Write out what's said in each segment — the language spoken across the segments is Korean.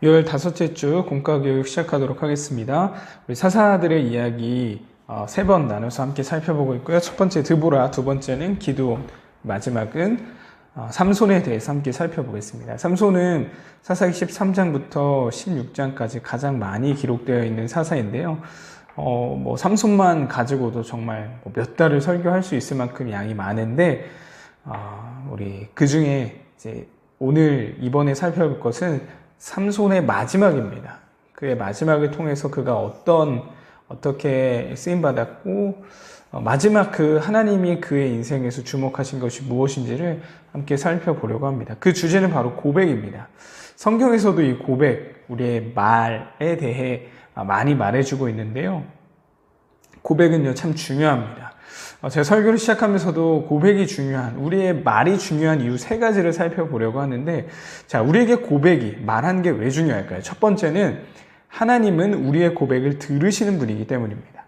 15째 주 공과교육 시작하도록 하겠습니다. 우리 사사들의 이야기 3번 나눠서 함께 살펴보고 있고요. 첫 번째 드보라, 두 번째는 기드온, 마지막은 삼손에 대해서 함께 살펴보겠습니다. 삼손은 사사기 13장부터 16장까지 가장 많이 기록되어 있는 사사인데요. 삼손만 가지고도 정말 몇 달을 설교할 수 있을 만큼 양이 많은데, 우리 그 중에 이제 오늘 이번에 살펴볼 것은 삼손의 마지막입니다. 그의 마지막을 통해서 그가 어떻게 쓰임받았고, 마지막 그 하나님이 그의 인생에서 주목하신 것이 무엇인지를 함께 살펴보려고 합니다. 그 주제는 바로 고백입니다. 성경에서도 이 고백, 우리의 말에 대해 많이 말해주고 있는데요. 고백은요, 참 중요합니다. 제가 설교를 시작하면서도 고백이 중요한, 우리의 말이 중요한 이유 3가지를 살펴보려고 하는데, 자, 우리에게 고백이, 말하는 게 왜 중요할까요? 첫 번째는 하나님은 우리의 고백을 들으시는 분이기 때문입니다.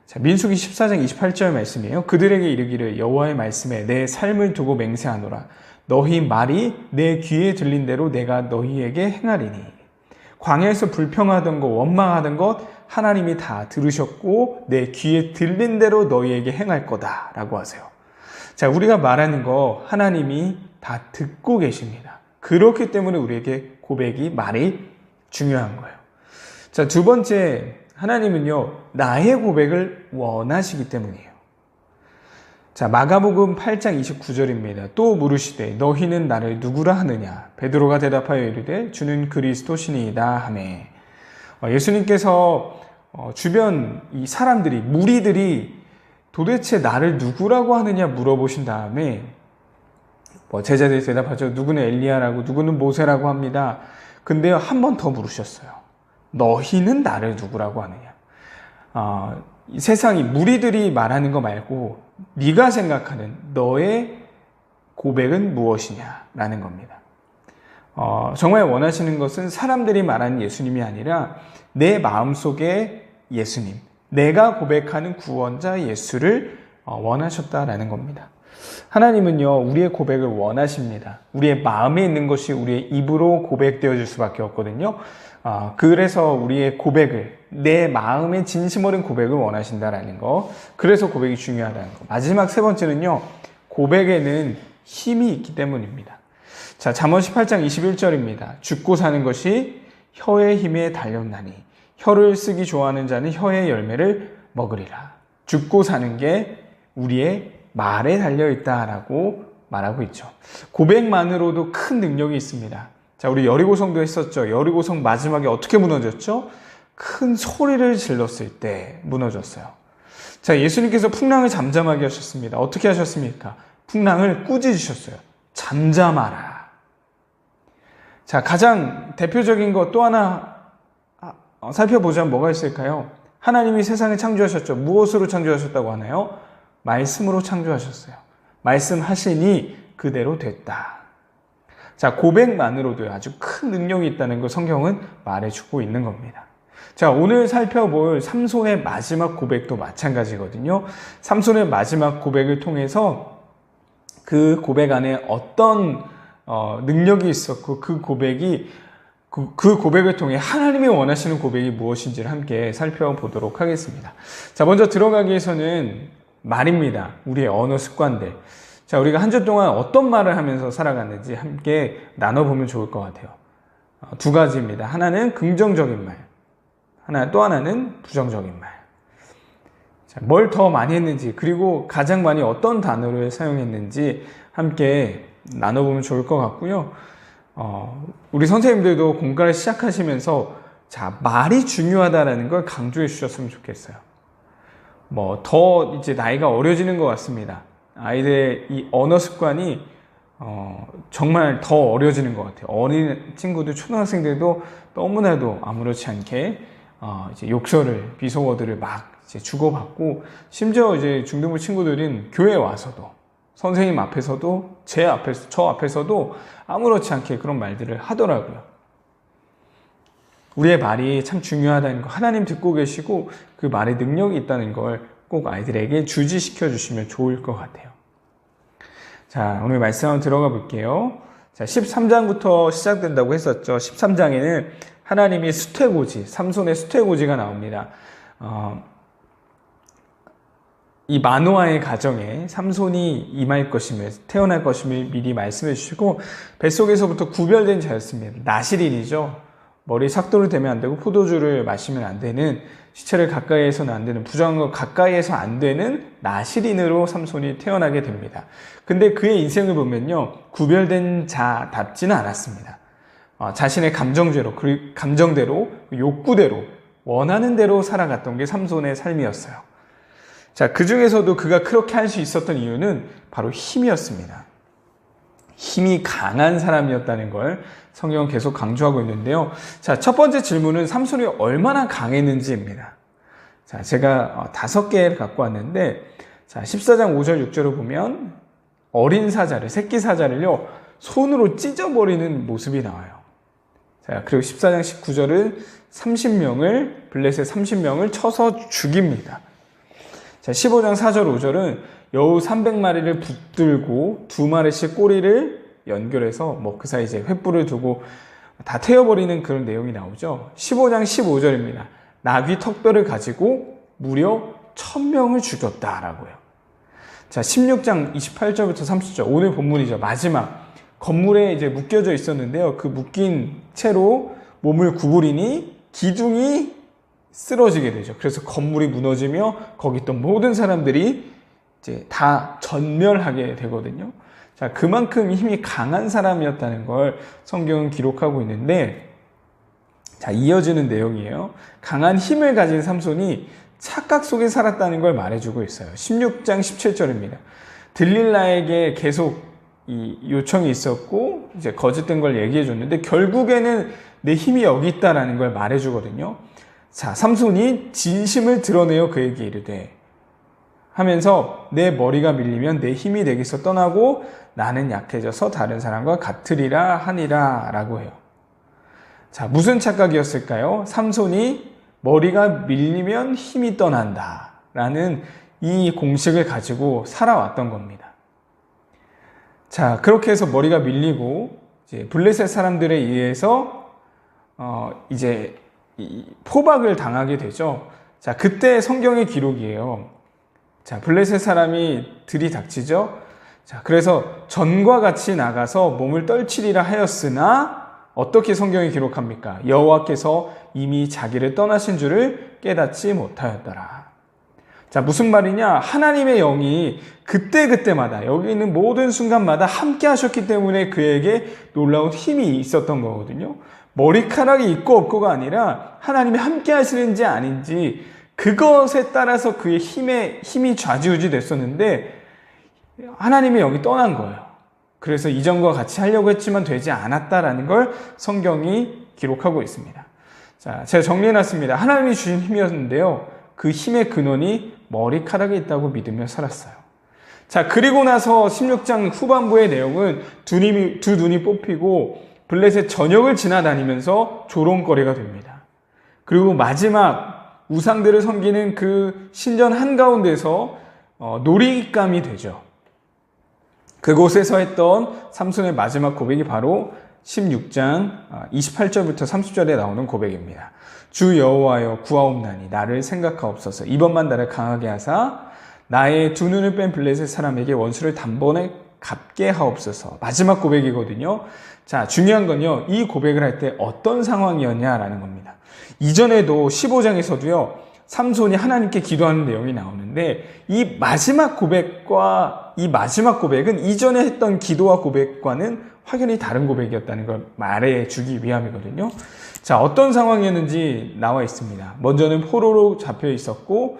자, 민수기 14장 28절 말씀이에요. 그들에게 이르기를 여호와의 말씀에 내 삶을 두고 맹세하노라. 너희 말이 내 귀에 들린 대로 내가 너희에게 행하리니. 광야에서 불평하던 것, 원망하던 것 하나님이 다 들으셨고 내 귀에 들린 대로 너희에게 행할 거다 라고 하세요. 자, 우리가 말하는 거 하나님이 다 듣고 계십니다. 그렇기 때문에 우리에게 고백이, 말이 중요한 거예요. 자, 두 번째, 하나님은요, 나의 고백을 원하시기 때문이에요. 자, 마가복음 8장 29절입니다. 또 물으시되 너희는 나를 누구라 하느냐? 베드로가 대답하여 이르되 주는 그리스도시니이다 하매. 예수님께서 주변 이 사람들이, 무리들이 도대체 나를 누구라고 하느냐 물어보신 다음에 제자들이 대답하죠. 누구는 엘리야라고, 누구는 모세라고 합니다. 근데요, 한 번 더 물으셨어요. 너희는 나를 누구라고 하느냐? 이 세상이, 무리들이 말하는 거 말고 네가 생각하는 너의 고백은 무엇이냐라는 겁니다. 정말 원하시는 것은 사람들이 말하는 예수님이 아니라 내 마음속에 예수님, 내가 고백하는 구원자 예수를 원하셨다라는 겁니다. 하나님은요, 우리의 고백을 원하십니다. 우리의 마음에 있는 것이 우리의 입으로 고백되어질 수밖에 없거든요. 그래서 우리의 고백을, 내 마음의 진심 어린 고백을 원하신다라는 거. 그래서 고백이 중요하다는 거. 마지막 3번째는요, 고백에는 힘이 있기 때문입니다. 자, 잠언 18장 21절입니다. 죽고 사는 것이 혀의 힘에 달렸나니 혀를 쓰기 좋아하는 자는 혀의 열매를 먹으리라. 죽고 사는 게 우리의 말에 달려있다라고 말하고 있죠. 고백만으로도 큰 능력이 있습니다. 자, 우리 여리고성도 했었죠. 여리고성 마지막에 어떻게 무너졌죠? 큰 소리를 질렀을 때 무너졌어요. 자, 예수님께서 풍랑을 잠잠하게 하셨습니다. 어떻게 하셨습니까? 풍랑을 꾸짖으셨어요. 잠잠하라. 자, 가장 대표적인 것 또 하나 살펴보자면 뭐가 있을까요? 하나님이 세상을 창조하셨죠. 무엇으로 창조하셨다고 하나요? 말씀으로 창조하셨어요. 말씀하시니 그대로 됐다. 자, 고백만으로도 아주 큰 능력이 있다는 걸 성경은 말해주고 있는 겁니다. 자, 오늘 살펴볼 삼손의 마지막 고백도 마찬가지거든요. 삼손의 마지막 고백을 통해서 그 고백 안에 어떤 능력이 있었고 그 고백을 통해 하나님이 원하시는 고백이 무엇인지를 함께 살펴보도록 하겠습니다. 자, 먼저 들어가기 위해서는 말입니다. 우리의 언어 습관들. 자, 우리가 한 주 동안 어떤 말을 하면서 살아갔는지 함께 나눠보면 좋을 것 같아요. 2가지입니다. 하나는 긍정적인 말, 또 하나는 부정적인 말. 자, 뭘 더 많이 했는지, 그리고 가장 많이 어떤 단어를 사용했는지 함께 나눠보면 좋을 것 같고요. 우리 선생님들도 공과를 시작하시면서 자, 말이 중요하다는 걸 강조해 주셨으면 좋겠어요. 더 이제 나이가 어려지는 것 같습니다. 아이들의 이 언어 습관이 정말 더 어려지는 것 같아요. 어린 친구들, 초등학생들도 너무나도 아무렇지 않게 이제 욕설을, 비속어들을 막 이제 주고받고, 심지어 이제 중등부 친구들은 교회에 와서도, 선생님 앞에서도, 저 앞에서도 아무렇지 않게 그런 말들을 하더라고요. 우리의 말이 참 중요하다는 거, 하나님 듣고 계시고 그 말에 능력이 있다는 걸 꼭 아이들에게 주지시켜 주시면 좋을 것 같아요. 자, 오늘 말씀 한번 들어가 볼게요. 자, 13장부터 시작된다고 했었죠. 13장에는 하나님이 수태고지, 삼손의 수태고지가 나옵니다. 이 마노아의 가정에 삼손이 임할 것임을, 태어날 것임을 미리 말씀해 주시고, 뱃속에서부터 구별된 자였습니다. 나실인이죠. 머리 삭도를 대면 안 되고 포도주를 마시면 안 되는, 시체를 가까이에서는 안 되는, 부정한 것 가까이에서 안 되는 나실인으로 삼손이 태어나게 됩니다. 근데 그의 인생을 보면요, 구별된 자답지는 않았습니다. 자신의 감정대로, 욕구대로, 원하는 대로 살아갔던 게 삼손의 삶이었어요. 자, 그 중에서도 그가 그렇게 할 수 있었던 이유는 바로 힘이었습니다. 힘이 강한 사람이었다는 걸 성경은 계속 강조하고 있는데요. 자, 첫 번째 질문은 삼손이 얼마나 강했는지입니다. 자, 제가 5개를 갖고 왔는데, 자, 14장 5절 6절을 보면 어린 사자를, 새끼 사자를요, 손으로 찢어버리는 모습이 나와요. 자, 그리고 14장 19절은 30명을, 블레셋 30명을 쳐서 죽입니다. 자, 15장 4절 5절은 여우 300마리를 붙들고 2마리씩 꼬리를 연결해서 그 사이 이제 횃불을 두고 다 태워버리는 그런 내용이 나오죠. 15장 15절입니다. 나귀 턱뼈를 가지고 무려 1000명을 죽였다라고요. 자, 16장 28절부터 30절, 오늘 본문이죠. 마지막. 건물에 이제 묶여져 있었는데요. 그 묶인 채로 몸을 구부리니 기둥이 쓰러지게 되죠. 그래서 건물이 무너지며 거기 있던 모든 사람들이 이제 다 전멸하게 되거든요. 자, 그만큼 힘이 강한 사람이었다는 걸 성경은 기록하고 있는데, 자, 이어지는 내용이에요. 강한 힘을 가진 삼손이 착각 속에 살았다는 걸 말해주고 있어요. 16장 17절입니다. 들릴라에게 계속 이 요청이 있었고, 이제 거짓된 걸 얘기해 줬는데, 결국에는 내 힘이 여기 있다라는 걸 말해주거든요. 자, 삼손이 진심을 드러내어 그에게 이르되 하면서 내 머리가 밀리면 내 힘이 내게서 떠나고 나는 약해져서 다른 사람과 같으리라 하니라 라고 해요. 자, 무슨 착각이었을까요? 삼손이 머리가 밀리면 힘이 떠난다 라는 이 공식을 가지고 살아왔던 겁니다. 자, 그렇게 해서 머리가 밀리고 이제 블레셋 사람들에 의해서 이제 포박을 당하게 되죠. 자, 그때 성경의 기록이에요. 자, 블레셋 사람이 들이닥치죠. 자, 그래서 전과 같이 나가서 몸을 떨치리라 하였으나 어떻게 성경이 기록합니까? 여호와께서 이미 자기를 떠나신 줄을 깨닫지 못하였더라. 자, 무슨 말이냐? 하나님의 영이 그때마다 여기 있는 모든 순간마다 함께 하셨기 때문에 그에게 놀라운 힘이 있었던 거거든요. 머리카락이 있고 없고가 아니라 하나님이 함께 하시는지 아닌지 그것에 따라서 그의 힘이 좌지우지 됐었는데 하나님의 영이 떠난 거예요. 그래서 이전과 같이 하려고 했지만 되지 않았다라는 걸 성경이 기록하고 있습니다. 자, 제가 정리해놨습니다. 하나님이 주신 힘이었는데요. 그 힘의 근원이 머리카락에 있다고 믿으며 살았어요. 자, 그리고 나서 16장 후반부의 내용은 두 눈이 뽑히고 블레셋 전역을 지나다니면서 조롱거리가 됩니다. 그리고 마지막 우상들을 섬기는 그 신전 한가운데서 놀잇감이 되죠. 그곳에서 했던 삼손의 마지막 고백이 바로 16장 28절부터 30절에 나오는 고백입니다. 주 여호와여 구하옵나니 나를 생각하옵소서. 이번만 나를 강하게 하사 나의 두 눈을 뺀 블레셋 사람에게 원수를 단번에 갚게 하옵소서. 마지막 고백이거든요. 자, 중요한 건요, 이 고백을 할 때 어떤 상황이었냐라는 겁니다. 이전에도 15장에서도요, 삼손이 하나님께 기도하는 내용이 나오는데 이 마지막 고백은 이전에 했던 기도와 고백과는 확연히 다른 고백이었다는 걸 말해주기 위함이거든요. 자, 어떤 상황이었는지 나와 있습니다. 먼저는 포로로 잡혀 있었고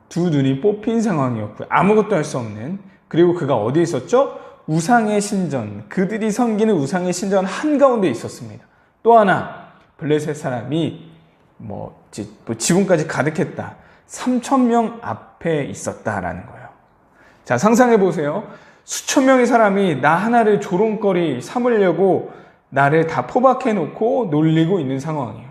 두 눈이 뽑힌 상황이었고요. 아무것도 할 수 없는, 그리고 그가 어디에 있었죠? 우상의 신전, 그들이 섬기는 우상의 신전 한가운데 있었습니다. 또 하나, 블레셋 사람이 지붕까지 가득했다. 3,000명 앞에 있었다라는 거예요. 자, 상상해 보세요. 수천 명의 사람이 나 하나를 조롱거리 삼으려고 나를 다 포박해 놓고 놀리고 있는 상황이에요.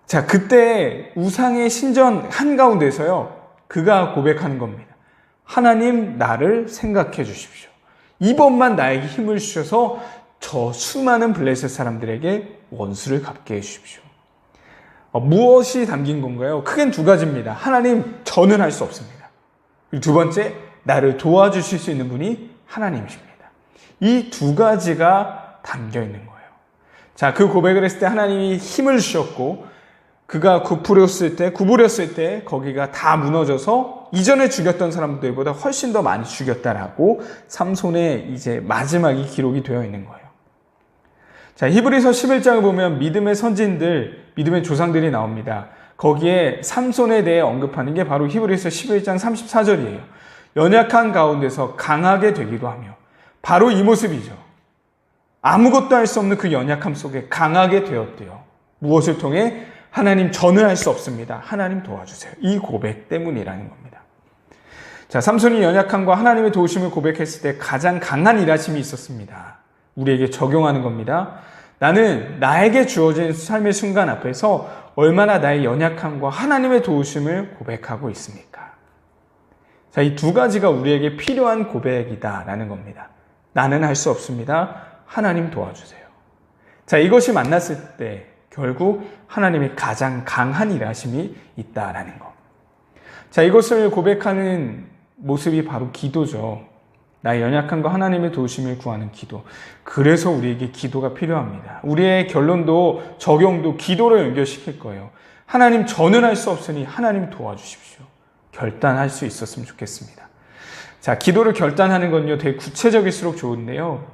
자, 그때 우상의 신전 한가운데서요, 그가 고백하는 겁니다. 하나님, 나를 생각해 주십시오. 이번만 나에게 힘을 주셔서 저 수많은 블레셋 사람들에게 원수를 갚게 해주십시오. 무엇이 담긴 건가요? 크게는 두 가지입니다. 하나님, 저는 할 수 없습니다. 그리고 두 번째, 나를 도와주실 수 있는 분이 하나님이십니다. 이 두 가지가 담겨 있는 거예요. 자, 그 고백을 했을 때 하나님이 힘을 주셨고, 그가 구부렸을 때 거기가 다 무너져서 이전에 죽였던 사람들보다 훨씬 더 많이 죽였다라고 삼손의 이제 마지막이 기록이 되어 있는 거예요. 자, 히브리서 11장을 보면 믿음의 선진들, 믿음의 조상들이 나옵니다. 거기에 삼손에 대해 언급하는 게 바로 히브리서 11장 34절이에요. 연약한 가운데서 강하게 되기도 하며, 바로 이 모습이죠. 아무것도 할 수 없는 그 연약함 속에 강하게 되었대요. 무엇을 통해? 하나님, 저는 할 수 없습니다. 하나님 도와주세요. 이 고백 때문이라는 겁니다. 자, 삼손이 연약함과 하나님의 도우심을 고백했을 때 가장 강한 일하심이 있었습니다. 우리에게 적용하는 겁니다. 나는 나에게 주어진 삶의 순간 앞에서 얼마나 나의 연약함과 하나님의 도우심을 고백하고 있습니까? 자, 이 두 가지가 우리에게 필요한 고백이다라는 겁니다. 나는 할 수 없습니다. 하나님 도와주세요. 자, 이것이 만났을 때 결국 하나님의 가장 강한 일하심이 있다라는 것. 자, 이것을 고백하는 모습이 바로 기도죠. 나의 연약함과 하나님의 도우심을 구하는 기도. 그래서 우리에게 기도가 필요합니다. 우리의 결론도 적용도 기도로 연결시킬 거예요. 하나님, 저는 할 수 없으니 하나님 도와주십시오. 결단할 수 있었으면 좋겠습니다. 자, 기도를 결단하는 건요, 되게 구체적일수록 좋은데요.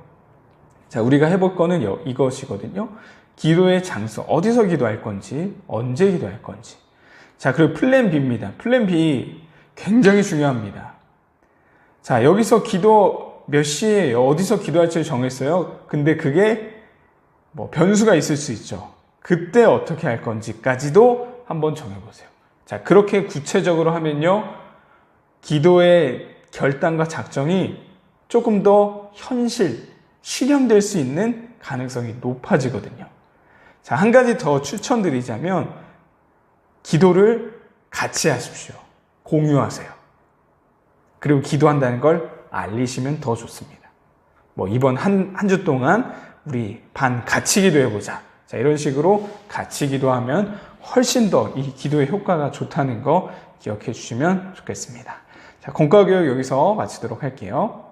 자, 우리가 해볼 거는 이것이거든요. 기도의 장소, 어디서 기도할 건지, 언제 기도할 건지. 자, 그리고 플랜 B입니다. 플랜 B 굉장히 중요합니다. 자, 여기서 기도 몇 시에 어디서 기도할지를 정했어요. 근데 그게 변수가 있을 수 있죠. 그때 어떻게 할 건지까지도 한번 정해보세요. 자, 그렇게 구체적으로 하면요, 기도의 결단과 작정이 조금 더 실현될 수 있는 가능성이 높아지거든요. 자, 한 가지 더 추천드리자면, 기도를 같이 하십시오. 공유하세요. 그리고 기도한다는 걸 알리시면 더 좋습니다. 이번 한 주 동안 우리 반 같이 기도해보자. 자, 이런 식으로 같이 기도하면 훨씬 더 이 기도의 효과가 좋다는 거 기억해 주시면 좋겠습니다. 자, 공과교육 여기서 마치도록 할게요.